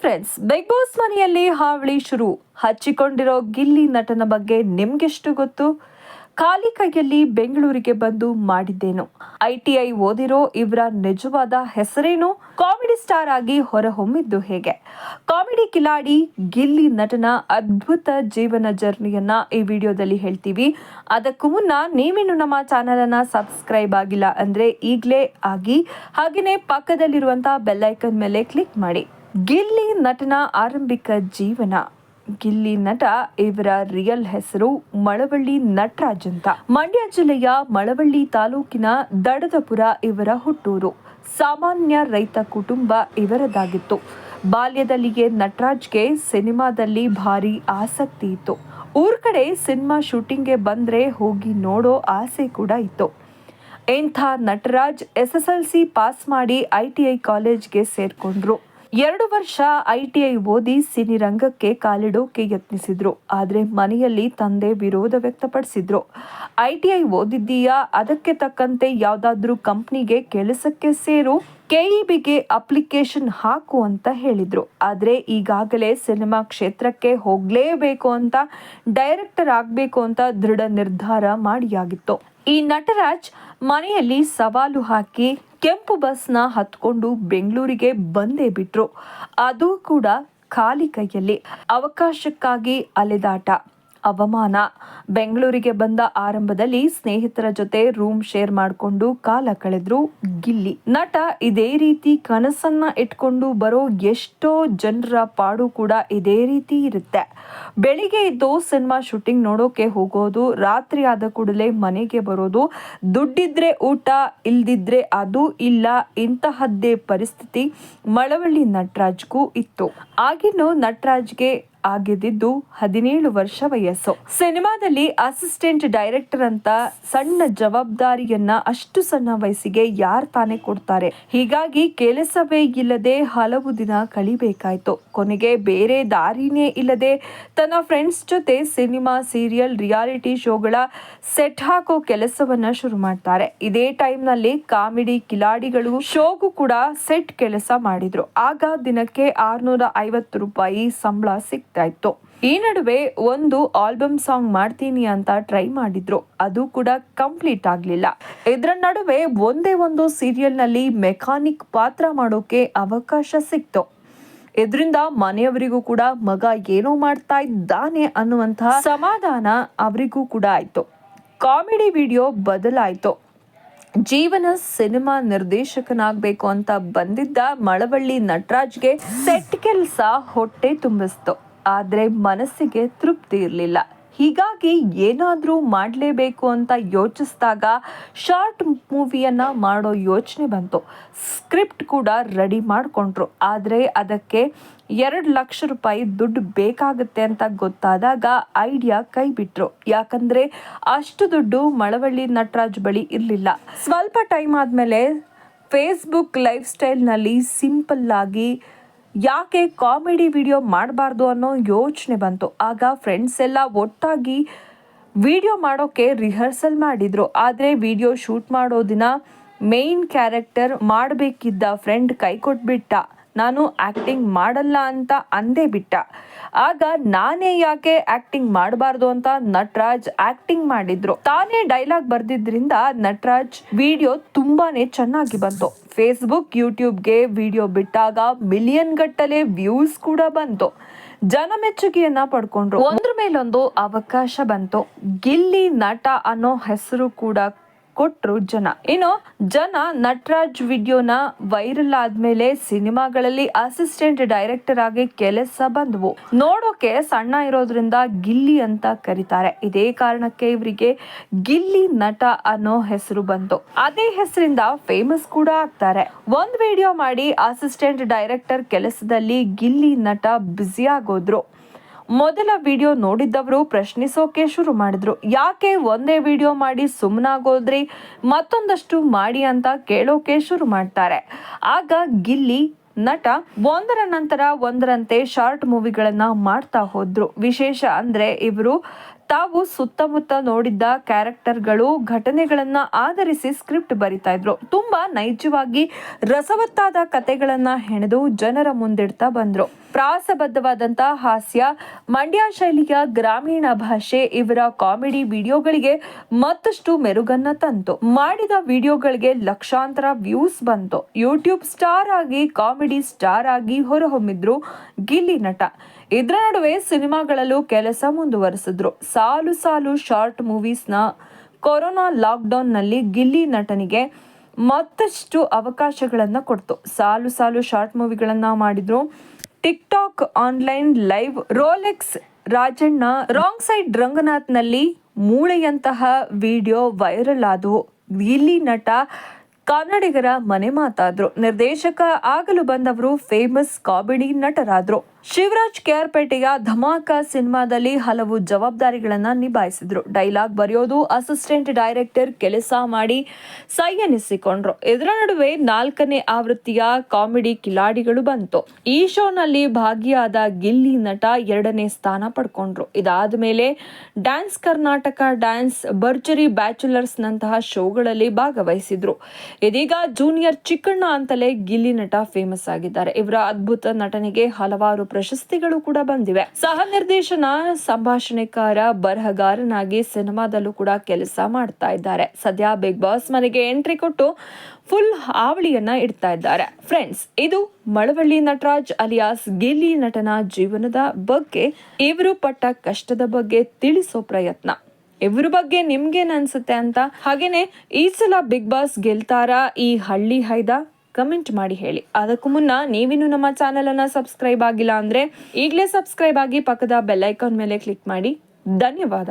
Friends, big boss ಮನೆಯಲ್ಲಿ ಹಾವಳಿ ಶುರು. ಹಚ್ಚಿಕೊಂಡಿರೋ ಗಿಲ್ಲಿ ನಟನ ಬಗ್ಗೆ ನಿಮ್ಗೆಷ್ಟು ಗೊತ್ತು? ಖಾಲಿ ಕೈಯಲ್ಲಿ ಬೆಂಗಳೂರಿಗೆ ಬಂದು ಮಾಡಿದ್ದೇನು? ITI ಓದಿರೋ ಇವರ ನಿಜವಾದ ಹೆಸರೇನು? ಕಾಮಿಡಿ ಸ್ಟಾರ್ ಆಗಿ ಹೊರಹೊಮ್ಮಿದ್ದು ಹೇಗೆ? ಕಾಮಿಡಿ ಕಿಲಾಡಿ ಗಿಲ್ಲಿ ನಟನ ಅದ್ಭುತ ಜೀವನ ಜರ್ನಿಯನ್ನ ಈ ವಿಡಿಯೋದಲ್ಲಿ ಹೇಳ್ತೀವಿ. ಅದಕ್ಕೂ ಮುನ್ನ ನೀವಿನ್ನು ನಮ್ಮ ಚಾನೆಲ್ ಅನ್ನ ಸಬ್ಸ್ಕ್ರೈಬ್ ಆಗಿಲ್ಲ ಅಂದ್ರೆ ಈಗಲೇ ಆಗಿ, ಹಾಗೆಯೇ ಪಕ್ಕದಲ್ಲಿರುವಂತಹ ಬೆಲ್ ಐಕನ್ ಮೇಲೆ ಕ್ಲಿಕ್ ಮಾಡಿ. ಗಿಲ್ಲಿ ನಟನ ಆರಂಭಿಕ ಜೀವನ. ಗಿಲ್ಲಿ ನಟ ಇವರ ರಿಯಲ್ ಹೆಸರು ಮಳವಳ್ಳಿ ನಟರಾಜ್ ಅಂತ. ಮಂಡ್ಯ ಜಿಲ್ಲೆಯ ಮಳವಳ್ಳಿ ತಾಲೂಕಿನ ದಡದಪುರ ಇವರ ಹುಟ್ಟೂರು. ಸಾಮಾನ್ಯ ರೈತ ಕುಟುಂಬ ಇವರದಾಗಿತ್ತು. ಬಾಲ್ಯದಲ್ಲಿಯೇ ನಟರಾಜ್ಗೆ ಸಿನಿಮಾದಲ್ಲಿ ಭಾರಿ ಆಸಕ್ತಿ ಇತ್ತು. ಊರ್ ಕಡೆ ಸಿನಿಮಾ ಶೂಟಿಂಗ್ಗೆ ಬಂದ್ರೆ ಹೋಗಿ ನೋಡೋ ಆಸೆ ಕೂಡ ಇತ್ತು. ಇಂಥ ನಟರಾಜ್ SSLC ಪಾಸ್ ಮಾಡಿ ITI ಕಾಲೇಜ್ಗೆ ಸೇರ್ಕೊಂಡ್ರು. 2 ವರ್ಷ ITI ಓದಿ ಸಿನಿರಂಗಕ್ಕೆ ಕಾಲಿಡೋಕೆ ಯತ್ನಿಸಿದ್ರು. ಆದ್ರೆ ಮನೆಯಲ್ಲಿ ತಂದೆ ವಿರೋಧ ವ್ಯಕ್ತಪಡಿಸಿದ್ರು. ITI ಓದಿದ್ದೀಯಾ, ಅದಕ್ಕೆ ತಕ್ಕಂತೆ ಯಾವ್ದಾದ್ರೂ ಕಂಪ್ನಿಗೆ ಕೆಲಸಕ್ಕೆ ಸೇರು, KEBಗೆ ಅಪ್ಲಿಕೇಶನ್ ಹಾಕು ಅಂತ ಹೇಳಿದ್ರು. ಆದ್ರೆ ಈಗಾಗಲೇ ಸಿನಿಮಾ ಕ್ಷೇತ್ರಕ್ಕೆ ಹೋಗ್ಲೇಬೇಕು ಅಂತ, ಡೈರೆಕ್ಟರ್ ಆಗ್ಬೇಕು ಅಂತ ದೃಢ ನಿರ್ಧಾರ ಮಾಡಿಯಾಗಿತ್ತು. ಈ ನಟರಾಜ್ ಮನೆಯಲ್ಲಿ ಸವಾಲು ಹಾಕಿ ಕೆಂಪು ಬಸ್ನ ಹತ್ಕೊಂಡು ಬೆಂಗಳೂರಿಗೆ ಬಂದೇ ಬಿಟ್ರು. ಅದು ಕೂಡ ಖಾಲಿ ಕೈಯಲ್ಲಿ. ಅವಕಾಶಕ್ಕಾಗಿ ಅಲೆದಾಟ, ಅವಮಾನ. ಬೆಂಗಳೂರಿಗೆ ಬಂದ ಆರಂಭದಲ್ಲಿ ಸ್ನೇಹಿತರ ಜೊತೆ ರೂಮ್ ಶೇರ್ ಮಾಡಿಕೊಂಡು ಕಾಲ ಕಳೆದ್ರು ಗಿಲ್ಲಿ. ನಟ ಇದೇ ರೀತಿ ಕನಸನ್ನ ಇಟ್ಕೊಂಡು ಬರೋ ಎಷ್ಟೋ ಜನರ ಪಾಡು ಕೂಡ ಇದೇ ರೀತಿ ಇರುತ್ತೆ. ಬೆಳಿಗ್ಗೆ ಇದ್ದು ಸಿನಿಮಾ ಶೂಟಿಂಗ್ ನೋಡೋಕೆ ಹೋಗೋದು, ರಾತ್ರಿ ಆದ ಕೂಡಲೇ ಮನೆಗೆ ಬರೋದು, ದುಡ್ಡಿದ್ರೆ ಊಟ, ಇಲ್ದಿದ್ರೆ ಅದು ಇಲ್ಲ. ಇಂತಹದ್ದೇ ಪರಿಸ್ಥಿತಿ ಮಳವಳ್ಳಿ ನಟರಾಜ್ಗೂ ಇತ್ತು. ಆಗಿನ್ನು ನಟರಾಜ್ಗೆ ಆಗಿದ್ದು 17 ವರ್ಷ ವಯಸ್ಸು. ಸಿನಿಮಾದಲ್ಲಿ ಅಸಿಸ್ಟೆಂಟ್ ಡೈರೆಕ್ಟರ್ ಅಂತ ಸಣ್ಣ ಜವಾಬ್ದಾರಿಯನ್ನ ಅಷ್ಟು ಸಣ್ಣ ವಯಸ್ಸಿಗೆ ಯಾರು ತಾನೇ ಕೊಡ್ತಾರೆ? ಹೀಗಾಗಿ ಕೆಲಸವೇ ಇಲ್ಲದೆ ಹಲವು ದಿನ ಕಳಿಬೇಕಾಯ್ತು. ಕೊನೆಗೆ ಬೇರೆ ದಾರಿನೇ ಇಲ್ಲದೆ ತನ್ನ ಫ್ರೆಂಡ್ಸ್ ಜೊತೆ ಸಿನಿಮಾ, ಸೀರಿಯಲ್, ರಿಯಾಲಿಟಿ ಶೋಗಳ ಸೆಟ್ ಹಾಕೋ ಕೆಲಸವನ್ನ ಶುರು ಮಾಡ್ತಾರೆ. ಇದೇ ಟೈಮ್ ನಲ್ಲಿ ಕಾಮಿಡಿ ಕಿಲಾಡಿಗಳು ಶೋಗೂ ಕೂಡ ಸೆಟ್ ಕೆಲಸ ಮಾಡಿದ್ರು. ಆಗ ದಿನಕ್ಕೆ 650 ರೂಪಾಯಿ ಸಂಬಳ ಸಿಗ್ತಾ ಇತ್ತು. ಈ ನಡುವೆ ಒಂದು ಆಲ್ಬಮ್ ಸಾಂಗ್ ಮಾಡ್ತೀನಿ ಅಂತ ಟ್ರೈ ಮಾಡಿದ್ರು. ಅದು ಕೂಡ ಕಂಪ್ಲೀಟ್ ಆಗ್ಲಿಲ್ಲ. ಇದರ ನಡುವೆ ಒಂದೇ ಒಂದು ಸೀರಿಯಲ್ ನಲ್ಲಿ ಮೆಕ್ಯಾನಿಕ್ ಪಾತ್ರ ಮಾಡೋಕೆ ಅವಕಾಶ ಸಿಕ್ತು. ಇದರಿಂದ ಮನೆಯವರಿಗೂ ಕೂಡ ಮಗ ಏನೋ ಮಾಡ್ತಾ ಇದ್ದಾನೆ ಅನ್ನುವಂತಹ ಸಮಾಧಾನ ಅವರಿಗೂ ಕೂಡ ಆಯ್ತು. ಕಾಮಿಡಿ ವಿಡಿಯೋ ಬದಲಾಯಿತು. ಜೀವನ ಸಿನಿಮಾ ನಿರ್ದೇಶಕನಾಗಬೇಕು ಅಂತ ಬಂದಿದ್ದ ಮಳವಳ್ಳಿ ನಟರಾಜ್ಗೆ ಸೆಟ್ ಕೆಲಸ ಹೊಟ್ಟೆ ತುಂಬಿಸ್ತು. ಆದ್ರೆ ಮನಸ್ಸಿಗೆ ತೃಪ್ತಿ ಇರಲಿಲ್ಲ. ಹೀಗಾಗಿ ಏನಾದ್ರೂ ಮಾಡಲೇಬೇಕು ಅಂತ ಯೋಚಿಸಿದಾಗ ಶಾರ್ಟ್ ಮೂವಿಯನ್ನ ಮಾಡೋ ಯೋಚನೆ ಬಂತು. ಸ್ಕ್ರಿಪ್ಟ್ ಕೂಡ ರೆಡಿ ಮಾಡ್ಕೊಂಡ್ರು. ಆದ್ರೆ ಅದಕ್ಕೆ 2 ಲಕ್ಷ ರೂಪಾಯಿ ದುಡ್ಡು ಬೇಕಾಗುತ್ತೆ ಅಂತ ಗೊತ್ತಾದಾಗ ಐಡಿಯಾ ಕೈ ಬಿಟ್ರು. ಯಾಕಂದ್ರೆ ಅಷ್ಟು ದುಡ್ಡು ಮಳವಳ್ಳಿ ನಟರಾಜ್ ಬಳಿ ಇರಲಿಲ್ಲ. ಸ್ವಲ್ಪ ಟೈಮ್ ಆದ್ಮೇಲೆ ಫೇಸ್ಬುಕ್ ಲೈಫ್ ಸ್ಟೈಲ್ ನಲ್ಲಿ ಸಿಂಪಲ್ ಆಗಿ ಯಾಕೆ ಕಾಮಿಡಿ ವಿಡಿಯೋ ಮಾಡಬಾರ್ದು ಅನ್ನೋ ಯೋಚನೆ ಬಂತು. ಆಗ ಫ್ರೆಂಡ್ಸ್ ಎಲ್ಲ ಒಟ್ಟಾಗಿ ವಿಡಿಯೋ ಮಾಡೋಕೆ ರಿಹರ್ಸಲ್ ಮಾಡಿದ್ರು. ಆದರೆ ವಿಡಿಯೋ ಶೂಟ್ ಮಾಡೋ ದಿನ ಮೇನ್ ಕ್ಯಾರೆಕ್ಟರ್ ಮಾಡಬೇಕಿದ್ದ ಫ್ರೆಂಡ್ ಕೈ ಕೊಟ್ಬಿಟ್ಟ. ನಾನು ಆಕ್ಟಿಂಗ್ ಮಾಡಲ್ಲ ಅಂತ ಅಂದೇ ಬಿಟ್ಟ. ಆಗ ನಾನೇ ಯಾಕೆ ಆಕ್ಟಿಂಗ್ ಮಾಡಬಾರ್ದು ಅಂತ ನಟರಾಜ್ ಆಕ್ಟಿಂಗ್ ಮಾಡಿದ್ರು. ತಾನೇ ಡೈಲಾಗ್ ಬರ್ದಿದ್ರಿಂದ ನಟರಾಜ್ ವಿಡಿಯೋ ತುಂಬಾನೇ ಚೆನ್ನಾಗಿ ಬಂತು. ಫೇಸ್ಬುಕ್, ಯೂಟ್ಯೂಬ್ಗೆ ವಿಡಿಯೋ ಬಿಟ್ಟಾಗ ಮಿಲಿಯನ್ ಗಟ್ಟಲೆ ವ್ಯೂಸ್ ಕೂಡ ಬಂತು. ಜನ ಮೆಚ್ಚುಗೆಯನ್ನ ಪಡ್ಕೊಂಡ್ರು. ಒಂದ್ರ ಮೇಲೊಂದು ಅವಕಾಶ ಬಂತು. ಗಿಲ್ಲಿ ನಟ ಅನ್ನೋ ಹೆಸರು ಕೂಡ ಕೊಟ್ರು ಜನ. ಇನ್ನು ಜನ ನಟರಾಜ್ ವಿಡಿಯೋನ ವೈರಲ್ ಆದ್ಮೇಲೆ ಸಿನಿಮಾಗಳಲ್ಲಿ ಅಸಿಸ್ಟೆಂಟ್ ಡೈರೆಕ್ಟರ್ ಆಗಿ ಕೆಲಸ ಬಂದವು. ನೋಡೋಕೆ ಸಣ್ಣ ಇರೋದ್ರಿಂದ ಗಿಲ್ಲಿ ಅಂತ ಕರೀತಾರೆ. ಇದೇ ಕಾರಣಕ್ಕೆ ಇವರಿಗೆ ಗಿಲ್ಲಿ ನಟ ಅನ್ನೋ ಹೆಸರು ಬಂತು. ಅದೇ ಹೆಸರಿಂದ ಫೇಮಸ್ ಕೂಡ ಆಗ್ತಾರೆ. ಒಂದ್ ವಿಡಿಯೋ ಮಾಡಿ ಅಸಿಸ್ಟೆಂಟ್ ಡೈರೆಕ್ಟರ್ ಕೆಲಸದಲ್ಲಿ ಗಿಲ್ಲಿ ನಟ ಬ್ಯುಸಿ ಆಗೋದ್ರು. ಮೊದಲ ವಿಡಿಯೋ ನೋಡಿದ್ದವರು ಪ್ರಶ್ನಿಸೋಕೆ ಶುರು ಮಾಡಿದ್ರು. ಯಾಕೆ ಒಂದೇ ವಿಡಿಯೋ ಮಾಡಿ ಸುಮ್ಮನಾಗೋದ್ರಿ, ಮತ್ತೊಂದಷ್ಟು ಮಾಡಿ ಅಂತ ಕೇಳೋಕೆ ಶುರು ಮಾಡ್ತಾರೆ. ಆಗ ಗಿಲ್ಲಿ ನಟ ಒಂದರ ನಂತರ ಒಂದರಂತೆ ಶಾರ್ಟ್ ಮೂವಿಗಳನ್ನ ಮಾಡ್ತಾ ಹೋದ್ರು. ವಿಶೇಷ ಅಂದ್ರೆ ಇವರು ತಾವು ಸುತ್ತಮುತ್ತ ನೋಡಿದ್ದ ಕ್ಯಾರೆಕ್ಟರ್ಗಳು ಘಟನೆಗಳನ್ನ ಆಧರಿಸಿ ಸ್ಕ್ರಿಪ್ಟ್ ಬರಿತಾ ಇದ್ರು. ತುಂಬಾ ನೈಜವಾಗಿ ರಸವತ್ತಾದ ಕಥೆಗಳನ್ನ ಹೆಣೆದು ಜನರ ಮುಂದಿಡ್ತಾ ಬಂದ್ರು. ಪ್ರಾಸಬದ್ಧವಾದಂತಹ ಹಾಸ್ಯ, ಮಂಡ್ಯ ಶೈಲಿಯ ಗ್ರಾಮೀಣ ಭಾಷೆ ಇವರ ಕಾಮಿಡಿ ವಿಡಿಯೋಗಳಿಗೆ ಮತ್ತಷ್ಟು ಮೆರುಗನ್ನ ತಂತು. ಮಾಡಿದ ವಿಡಿಯೋಗಳಿಗೆ ಲಕ್ಷಾಂತರ ವ್ಯೂಸ್ ಬಂತು. ಯೂಟ್ಯೂಬ್ ಸ್ಟಾರ್ ಆಗಿ, ಕಾಮಿಡಿ ಸ್ಟಾರ್ ಆಗಿ ಹೊರಹೊಮ್ಮಿದ್ರು ಗಿಲ್ಲಿ ನಟ. ಇದರ ನಡುವೆ ಸಿನಿಮಾಗಳಲ್ಲೂ ಕೆಲಸ ಮುಂದುವರೆಸಿದ್ರು. ಸಾಲು ಸಾಲು ಶಾರ್ಟ್ ಮೂವೀಸ್ನ ಕೊರೋನಾ ಲಾಕ್ಡೌನ್ ನಲ್ಲಿ ಗಿಲ್ಲಿ ನಟನಿಗೆ ಮತ್ತಷ್ಟು ಅವಕಾಶಗಳನ್ನ ಕೊಡ್ತು. ಸಾಲು ಸಾಲು ಶಾರ್ಟ್ ಮೂವಿಗಳನ್ನ ಮಾಡಿದ್ರು. Tick talk, online live, Rolex Rajanna, wrong side Ranganath ನಲ್ಲಿ ಮೂಳೆಯಂತಹ ವಿಡಿಯೋ ವೈರಲ್ ಆದವು. ಗಿಲ್ಲಿ ನಟ ಕನ್ನಡಿಗರ ಮನೆ ಮಾತಾದ್ರು. ನಿರ್ದೇಶಕ ಆಗಲು ಬಂದವರು ಫೇಮಸ್ ಕಾಮಿಡಿ ನಟರಾದ್ರು. ಶಿವರಾಜ್ ಕೆಆರ್ಪೇಟೆಯ ಧಮಾಕ ಸಿನಿಮಾದಲ್ಲಿ ಹಲವು ಜವಾಬ್ದಾರಿಗಳನ್ನ ನಿಭಾಯಿಸಿದ್ರು. ಡೈಲಾಗ್ ಬರೆಯೋದು, ಅಸಿಸ್ಟೆಂಟ್ ಡೈರೆಕ್ಟರ್ ಕೆಲಸ ಮಾಡಿ ಸೈ ಎನಿಸಿಕೊಂಡ್ರು. ಇದರ ನಡುವೆ 4ನೇ ಆವೃತ್ತಿಯ ಕಾಮಿಡಿ ಕಿಲಾಡಿಗಳು ಬಂತು. ಈ ಶೋನಲ್ಲಿ ಭಾಗಿಯಾದ ಗಿಲ್ಲಿ ನಟ 2ನೇ ಸ್ಥಾನ ಪಡ್ಕೊಂಡ್ರು. ಇದಾದ ಮೇಲೆ ಡ್ಯಾನ್ಸ್ ಕರ್ನಾಟಕ, ಡ್ಯಾನ್ಸ್, ಭರ್ಜರಿ ಬ್ಯಾಚುಲರ್ಸ್ ನಂತಹ ಶೋಗಳಲ್ಲಿ ಭಾಗವಹಿಸಿದ್ರು. ಇದೀಗ ಜೂನಿಯರ್ ಚಿಕ್ಕಣ್ಣ ಅಂತಲೇ ಗಿಲ್ಲಿ ನಟ ಫೇಮಸ್ ಆಗಿದ್ದಾರೆ. ಇವರ ಅದ್ಭುತ ನಟನೆಗೆ ಹಲವಾರು ಪ್ರಶಸ್ತಿಗಳು ಕೂಡ ಬಂದಿವೆ. ಸಹ ನಿರ್ದೇಶನ, ಸಂಭಾಷಣೆಕಾರ, ಬರಹಗಾರನಾಗಿ ಸಿನಿಮಾದಲ್ಲೂ ಕೂಡ ಕೆಲಸ ಮಾಡ್ತಾ ಇದ್ದಾರೆ. ಸದ್ಯ ಬಿಗ್ ಬಾಸ್ ಮನೆಗೆ ಎಂಟ್ರಿ ಕೊಟ್ಟು ಫುಲ್ ಹಾವಳಿಯನ್ನ ಇಡ್ತಾ ಇದ್ದಾರೆ. ಫ್ರೆಂಡ್ಸ್, ಇದು ಮಳವಳ್ಳಿ ನಟರಾಜ್ ಅಲಿಯಾಸ್ ಗಿಲ್ಲಿ ನಟನ ಜೀವನದ ಬಗ್ಗೆ, ಇವರು ಪಟ್ಟ ಕಷ್ಟದ ಬಗ್ಗೆ ತಿಳಿಸೋ ಪ್ರಯತ್ನ. ಇವ್ರ ಬಗ್ಗೆ ನಿಮ್ಗೇನ್ ಅನ್ಸುತ್ತೆ ಅಂತ, ಹಾಗೇನೆ ಈ ಸಲ ಬಿಗ್ ಬಾಸ್ ಗೆಲ್ತಾರಾ ಈ ಹಳ್ಳಿ ಹೈದ? ಕಮೆಂಟ್ ಮಾಡಿ ಹೇಳಿ. ಅದಕ್ಕೂ ಮುನ್ನ ನೀವಿನ್ನು ನಮ್ಮ ಚಾನೆಲ್ ಅನ್ನ ಸಬ್ಸ್ಕ್ರೈಬ್ ಆಗಿಲ್ಲ ಅಂದ್ರೆ ಈಗಲೇ ಸಬ್ಸ್ಕ್ರೈಬ್ ಆಗಿ ಪಕ್ಕದ ಬೆಲ್ ಐಕಾನ್ ಮೇಲೆ ಕ್ಲಿಕ್ ಮಾಡಿ. ಧನ್ಯವಾದ.